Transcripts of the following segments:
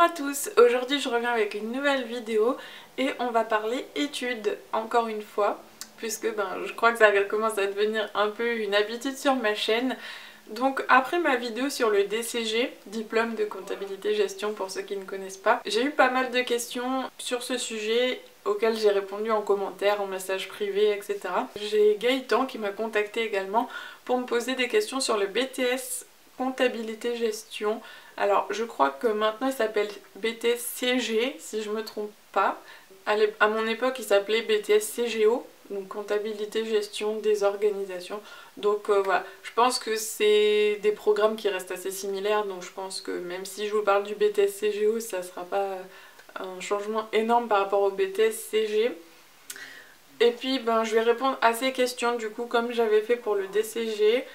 à tous, aujourd'hui je reviens avec une nouvelle vidéo et on va parler études encore une fois puisque je crois que ça commence à devenir un peu une habitude sur ma chaîne. Donc après ma vidéo sur le DCG, diplôme de comptabilité gestion pour ceux qui ne connaissent pas, j'ai eu pas mal de questions sur ce sujet auxquelles j'ai répondu en commentaire, en message privé, etc. J'ai Gaëtan qui m'a contacté également pour me poser des questions sur le BTS comptabilité gestion. Alors je crois que maintenant il s'appelle BTS CG si je me trompe pas. À mon époque il s'appelait BTS CGO, donc comptabilité gestion des organisations. Donc voilà, je pense que c'est des programmes qui restent assez similaires, donc je pense que même si je vous parle du BTS CGO, ça sera pas un changement énorme par rapport au BTS CG. Et puis je vais répondre à ces questions du coup comme j'avais fait pour le DCG.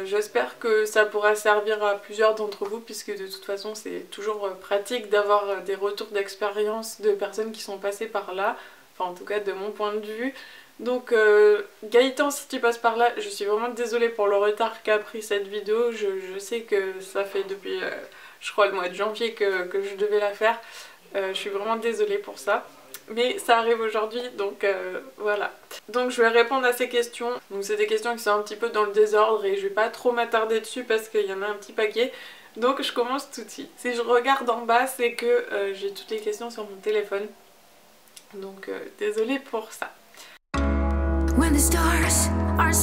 J'espère que ça pourra servir à plusieurs d'entre vous puisque de toute façon c'est toujours pratique d'avoir des retours d'expérience de personnes qui sont passées par là, enfin en tout cas de mon point de vue. Donc Gaëtan, si tu passes par là, je suis vraiment désolée pour le retard qu'a pris cette vidéo. Je sais que ça fait depuis je crois le mois de janvier que je devais la faire. Je suis vraiment désolée pour ça. Mais ça arrive aujourd'hui, donc voilà. Donc je vais répondre à ces questions. Donc c'est des questions qui sont un petit peu dans le désordre et je vais pas trop m'attarder dessus parce qu'il y en a un petit paquet. Donc je commence tout de suite. Si je regarde en bas, c'est que j'ai toutes les questions sur mon téléphone. Donc désolée pour ça. When the stars are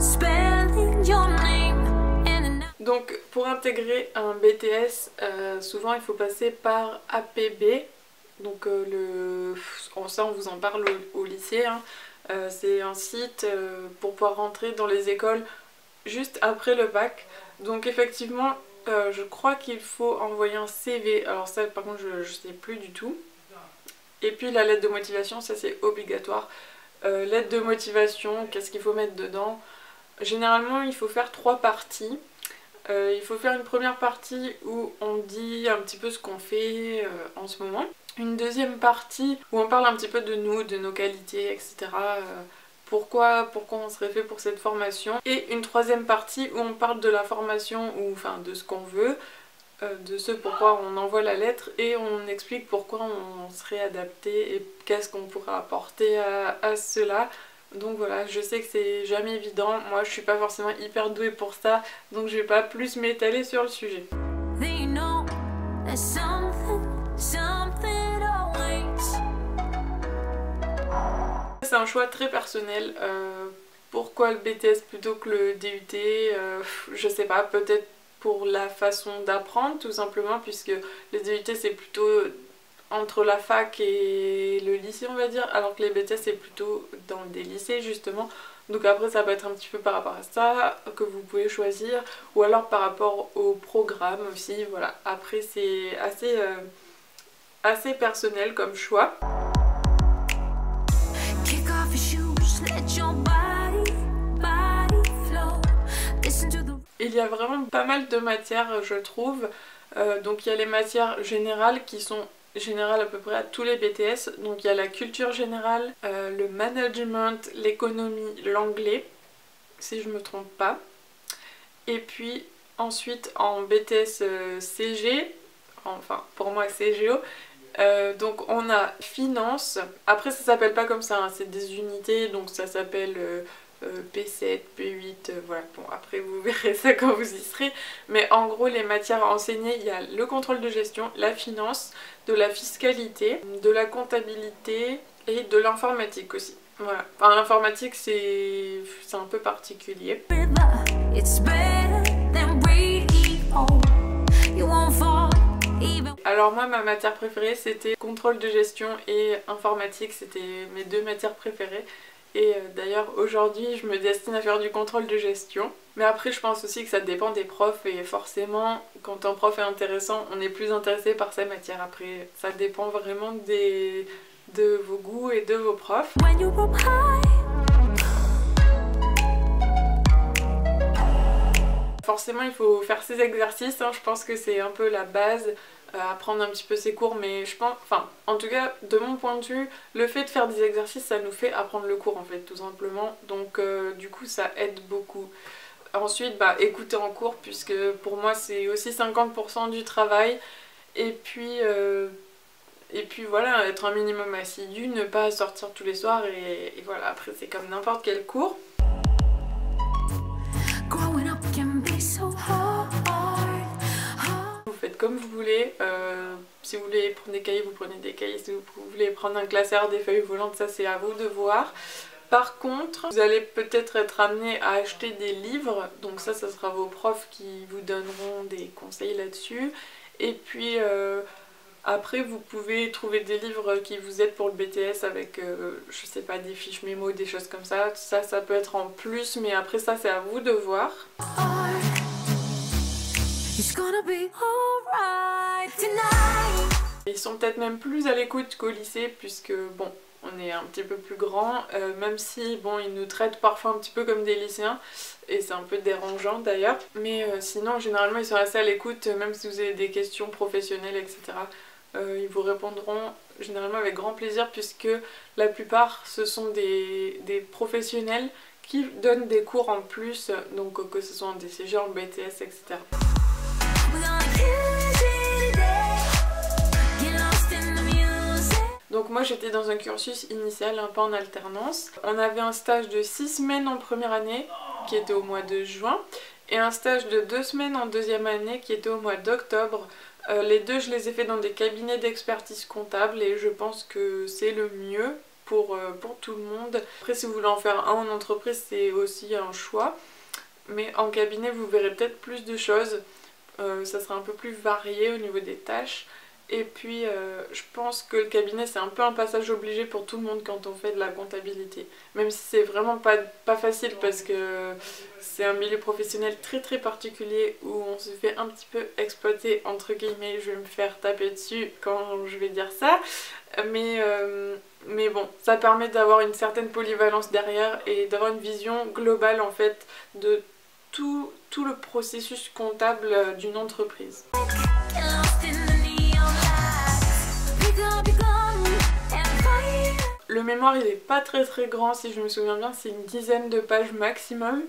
spelling your name. Donc pour intégrer un BTS, souvent il faut passer par APB. Donc ça on vous en parle au lycée, hein. C'est un site pour pouvoir rentrer dans les écoles juste après le bac. Donc effectivement je crois qu'il faut envoyer un CV, alors ça par contre je sais plus du tout. Et puis la lettre de motivation, ça c'est obligatoire. Lettre de motivation, qu'est-ce qu'il faut mettre dedans? Généralement il faut faire 3 parties. Il faut faire une première partie où on dit un petit peu ce qu'on fait en ce moment. Une deuxième partie où on parle un petit peu de nous, de nos qualités, etc. Pourquoi on serait fait pour cette formation. Et une troisième partie où on parle de la formation, ou enfin de ce qu'on veut, de ce pourquoi on envoie la lettre, et on explique pourquoi on serait adapté et qu'est-ce qu'on pourrait apporter à cela. Donc voilà, je sais que c'est jamais évident, moi je suis pas forcément hyper douée pour ça, donc je vais pas plus m'étaler sur le sujet. C'est un choix très personnel. Pourquoi le BTS plutôt que le DUT? Je sais pas, peut-être pour la façon d'apprendre tout simplement, puisque le DUT c'est plutôt entre la fac et le lycée on va dire, alors que les BTS c'est plutôt dans des lycées justement. Donc après ça peut être un petit peu par rapport à ça que vous pouvez choisir, ou alors par rapport au programme aussi, voilà. Après c'est assez personnel comme choix. Il y a vraiment pas mal de matières je trouve, donc il y a les matières générales qui sont générales à peu près à tous les BTS, donc il y a la culture générale, le management, l'économie, l'anglais, si je me trompe pas. Et puis ensuite en BTS CG, enfin pour moi CGO, donc on a finance, après ça s'appelle pas comme ça, hein, c'est des unités, donc ça s'appelle P7, P8, voilà, bon après vous verrez ça quand vous y serez, mais en gros les matières enseignées, il y a le contrôle de gestion, la finance, de la fiscalité, de la comptabilité et de l'informatique aussi. Voilà, enfin l'informatique c'est un peu particulier. Alors moi ma matière préférée c'était contrôle de gestion et informatique, c'était mes deux matières préférées. Et d'ailleurs aujourd'hui je me destine à faire du contrôle de gestion. Mais après je pense aussi que ça dépend des profs, et forcément quand un prof est intéressant on est plus intéressé par sa matière. Après ça dépend vraiment de vos goûts et de vos profs. Forcément il faut faire ses exercices, hein. Je pense que c'est un peu la base, apprendre un petit peu ses cours, mais je pense, enfin en tout cas de mon point de vue, le fait de faire des exercices ça nous fait apprendre le cours en fait tout simplement, donc du coup ça aide beaucoup. Ensuite écouter en cours, puisque pour moi c'est aussi 50% du travail, Et puis voilà, être un minimum assidu, ne pas sortir tous les soirs et voilà, après c'est comme n'importe quel cours. Vous faites comme vous voulez, si vous voulez prendre des cahiers, vous prenez des cahiers, si vous voulez prendre un classeur, des feuilles volantes, ça c'est à vous de voir. Par contre, vous allez peut-être être amené à acheter des livres, donc ça sera vos profs qui vous donneront des conseils là-dessus. Et puis après vous pouvez trouver des livres qui vous aident pour le BTS avec, je sais pas, des fiches mémo, des choses comme ça. Ça peut être en plus, mais après ça c'est à vous de voir. Ils sont peut-être même plus à l'écoute qu'au lycée puisque bon, on est un petit peu plus grand, même si bon, ils nous traitent parfois un petit peu comme des lycéens et c'est un peu dérangeant d'ailleurs, mais sinon généralement ils sont assez à l'écoute, même si vous avez des questions professionnelles etc. Ils vous répondront généralement avec grand plaisir puisque la plupart ce sont des professionnels qui donnent des cours en plus, donc que ce soit en DCG, en BTS etc. Donc moi j'étais dans un cursus initial, un peu en alternance. On avait un stage de 6 semaines en première année qui était au mois de juin et un stage de 2 semaines en deuxième année qui était au mois d'octobre. Les deux je les ai fait dans des cabinets d'expertise comptable et je pense que c'est le mieux pour tout le monde. Après si vous voulez en faire un en entreprise c'est aussi un choix, mais en cabinet vous verrez peut-être plus de choses, ça sera un peu plus varié au niveau des tâches. Et puis je pense que le cabinet c'est un peu un passage obligé pour tout le monde quand on fait de la comptabilité. Même si c'est vraiment pas facile parce que c'est un milieu professionnel très très particulier où on se fait un petit peu exploiter entre guillemets, je vais me faire taper dessus quand je vais dire ça. Mais bon, ça permet d'avoir une certaine polyvalence derrière et d'avoir une vision globale en fait de tout le processus comptable d'une entreprise. Le mémoire il est pas très grand si je me souviens bien, c'est une dizaine de pages maximum.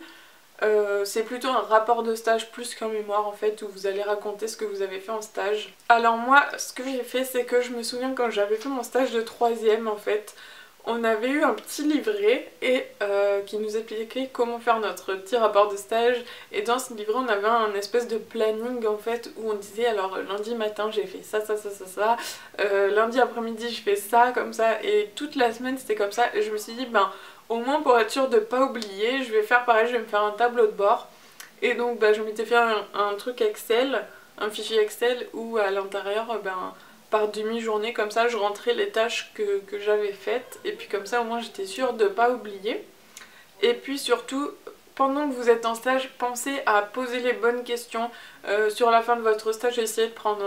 C'est plutôt un rapport de stage plus qu'un mémoire en fait où vous allez raconter ce que vous avez fait en stage. Alors moi ce que j'ai fait c'est que je me souviens quand j'avais fait mon stage de 3e en fait, on avait eu un petit livret et qui nous expliquait comment faire notre petit rapport de stage et dans ce livret on avait un espèce de planning en fait où on disait alors lundi matin j'ai fait ça, lundi après-midi je fais ça comme ça et toute la semaine c'était comme ça et je me suis dit ben au moins pour être sûre de pas oublier je vais faire pareil, je vais me faire un tableau de bord et donc je m'étais fait un truc Excel, un fichier Excel où à l'intérieur par demi-journée, comme ça je rentrais les tâches que j'avais faites et puis comme ça au moins j'étais sûre de ne pas oublier. Et puis surtout, pendant que vous êtes en stage, pensez à poser les bonnes questions. Sur la fin de votre stage, essayez de prendre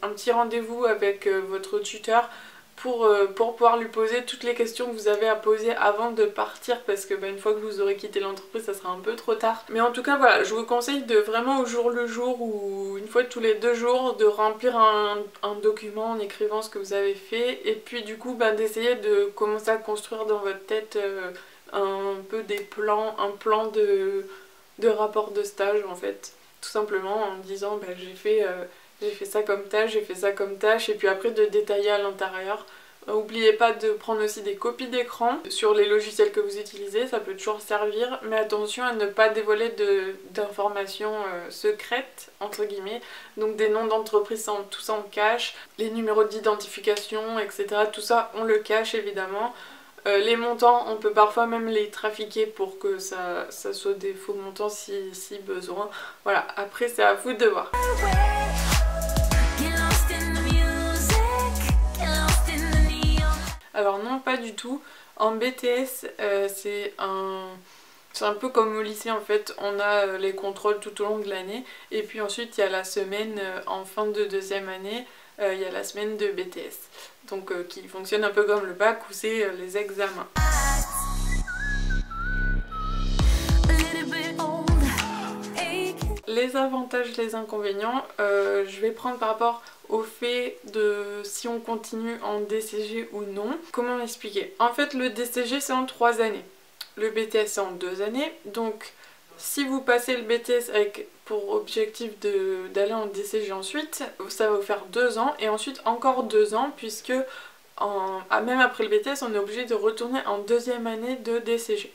un petit rendez-vous avec votre tuteur pour pouvoir lui poser toutes les questions que vous avez à poser avant de partir parce que une fois que vous aurez quitté l'entreprise ça sera un peu trop tard. Mais en tout cas voilà, je vous conseille de vraiment au jour le jour ou une fois tous les 2 jours de remplir un document en écrivant ce que vous avez fait et puis du coup d'essayer de commencer à construire dans votre tête un peu des plans, un plan de rapport de stage en fait. Tout simplement en disant j'ai fait ça comme tâche, j'ai fait ça comme tâche, et puis après de détailler à l'intérieur. N'oubliez pas de prendre aussi des copies d'écran sur les logiciels que vous utilisez, ça peut toujours servir, mais attention à ne pas dévoiler d'informations secrètes, entre guillemets, donc des noms d'entreprises, tout ça on cache, les numéros d'identification, etc. Tout ça on le cache évidemment. Les montants, on peut parfois même les trafiquer pour que ça soit des faux montants si besoin. Voilà, après c'est à vous de voir. Alors non, pas du tout. En BTS, c'est un peu comme au lycée en fait, on a les contrôles tout au long de l'année et puis ensuite il y a la semaine en fin de 2e année, il y a la semaine de BTS. Donc qui fonctionne un peu comme le bac où c'est les examens. Les avantages, les inconvénients, je vais prendre par rapport au fait de si on continue en DCG ou non. Comment m'expliquer? En fait le DCG c'est en 3 années, le BTS c'est en 2 années, donc si vous passez le BTS avec pour objectif d'aller en DCG ensuite, ça va vous faire 2 ans et ensuite encore 2 ans puisque même après le BTS on est obligé de retourner en 2e année de DCG.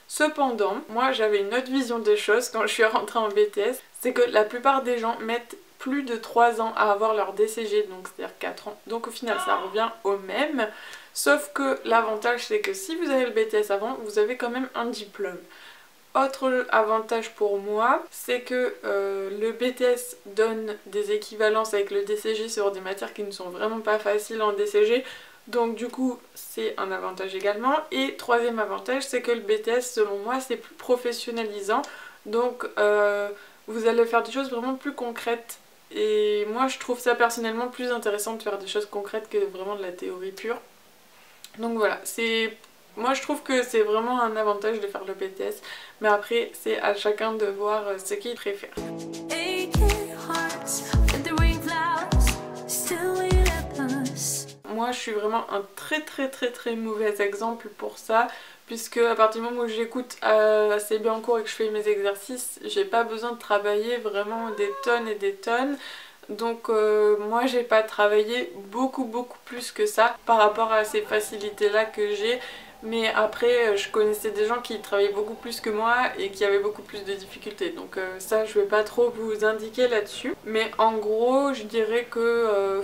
Cependant, moi j'avais une autre vision des choses quand je suis rentrée en BTS, c'est que la plupart des gens mettent plus de 3 ans à avoir leur DCG, donc c'est-à-dire 4 ans. Donc au final ça revient au même, sauf que l'avantage c'est que si vous avez le BTS avant, vous avez quand même un diplôme. Autre avantage pour moi, c'est que le BTS donne des équivalences avec le DCG sur des matières qui ne sont vraiment pas faciles en DCG, donc du coup c'est un avantage également. Et 3e avantage, c'est que le BTS selon moi c'est plus professionnalisant, donc vous allez faire des choses vraiment plus concrètes. Et moi je trouve ça personnellement plus intéressant de faire des choses concrètes que vraiment de la théorie pure. Donc voilà, moi je trouve que c'est vraiment un avantage de faire le BTS, mais après c'est à chacun de voir ce qu'il préfère. Moi je suis vraiment un très mauvais exemple pour ça, puisque à partir du moment où j'écoute assez bien en cours et que je fais mes exercices, j'ai pas besoin de travailler vraiment des tonnes et des tonnes. Donc moi j'ai pas travaillé beaucoup plus que ça par rapport à ces facilités là que j'ai. Mais après je connaissais des gens qui travaillaient beaucoup plus que moi et qui avaient beaucoup plus de difficultés, donc ça je vais pas trop vous indiquer là-dessus. Mais en gros je dirais que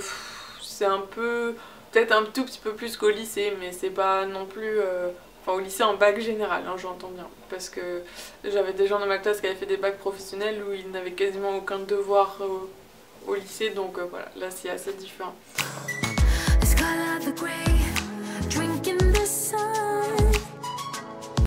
c'est un peu, peut-être un tout petit peu plus qu'au lycée, mais c'est pas non plus... Enfin au lycée en bac général, hein, j'entends bien, parce que j'avais des gens dans ma classe qui avaient fait des bacs professionnels où ils n'avaient quasiment aucun devoir au lycée, donc voilà, là c'est assez différent.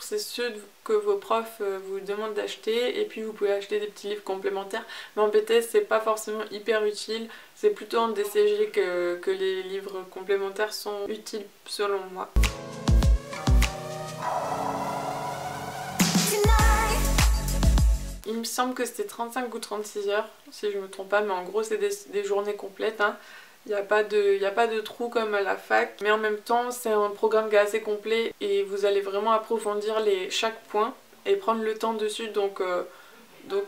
C'est ceux que vos profs vous demandent d'acheter, et puis vous pouvez acheter des petits livres complémentaires, mais en BTS c'est pas forcément hyper utile, c'est plutôt en DCG que les livres complémentaires sont utiles selon moi. Il me semble que c'était 35 ou 36 heures, si je me trompe pas, mais en gros c'est des journées complètes, hein. Il n'y a pas de trou comme à la fac, mais en même temps c'est un programme qui est assez complet et vous allez vraiment approfondir chaque point et prendre le temps dessus, donc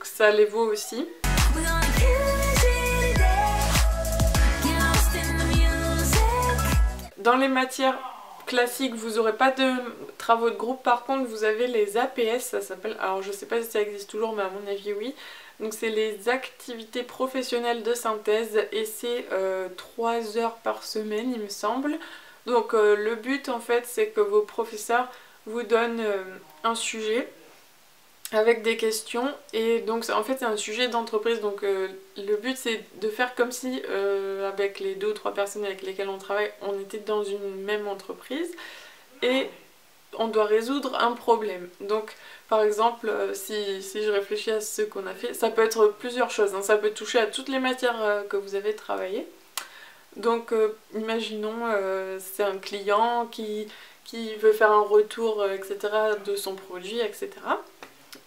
ça les vaut aussi. Dans les matières classiques, vous n'aurez pas de travaux de groupe, par contre vous avez les APS, ça s'appelle, alors je sais pas si ça existe toujours, mais à mon avis oui. Donc c'est les activités professionnelles de synthèse et c'est 3 heures par semaine il me semble. Donc le but en fait c'est que vos professeurs vous donnent un sujet avec des questions, et donc en fait c'est un sujet d'entreprise, donc le but c'est de faire comme si avec les 2 ou 3 personnes avec lesquelles on travaille on était dans une même entreprise et on doit résoudre un problème. Donc par exemple si je réfléchis à ce qu'on a fait, ça peut être plusieurs choses, hein. Ça peut toucher à toutes les matières que vous avez travaillées. Donc imaginons c'est un client qui veut faire un retour etc. de son produit, etc.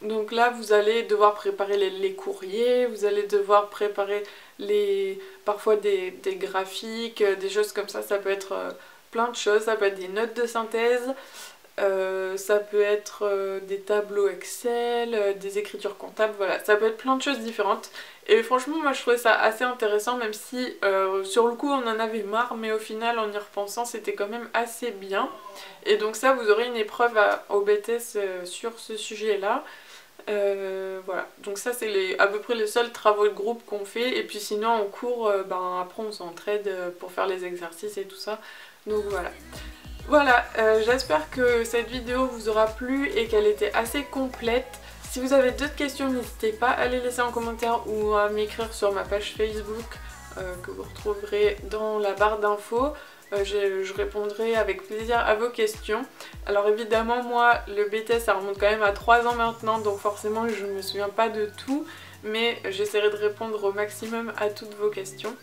Donc là vous allez devoir préparer les courriers, vous allez devoir préparer parfois des graphiques, des choses comme ça peut être plein de choses, ça peut être des notes de synthèse, ça peut être des tableaux Excel, des écritures comptables, voilà, ça peut être plein de choses différentes. Et franchement moi je trouvais ça assez intéressant, même si sur le coup on en avait marre, mais au final en y repensant c'était quand même assez bien. Et donc ça vous aurez une épreuve au BTS sur ce sujet là. Voilà, donc ça c'est à peu près les seuls travaux de groupe qu'on fait, et puis sinon en cours après on s'entraide pour faire les exercices et tout ça, donc voilà. Voilà, j'espère que cette vidéo vous aura plu et qu'elle était assez complète. Si vous avez d'autres questions, n'hésitez pas à les laisser en commentaire ou à m'écrire sur ma page Facebook que vous retrouverez dans la barre d'infos. Je répondrai avec plaisir à vos questions. Alors évidemment moi le BTS ça remonte quand même à 3 ans maintenant, donc forcément je ne me souviens pas de tout, mais j'essaierai de répondre au maximum à toutes vos questions.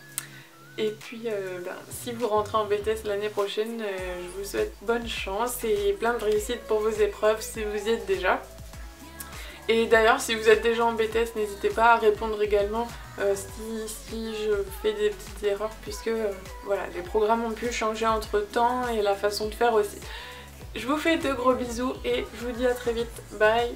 Et puis si vous rentrez en BTS l'année prochaine, je vous souhaite bonne chance et plein de réussite pour vos épreuves si vous y êtes déjà. Et d'ailleurs si vous êtes déjà en BTS, n'hésitez pas à répondre également si je fais des petites erreurs, puisque voilà, les programmes ont pu changer entre temps et la façon de faire aussi. Je vous fais de gros bisous et je vous dis à très vite, bye.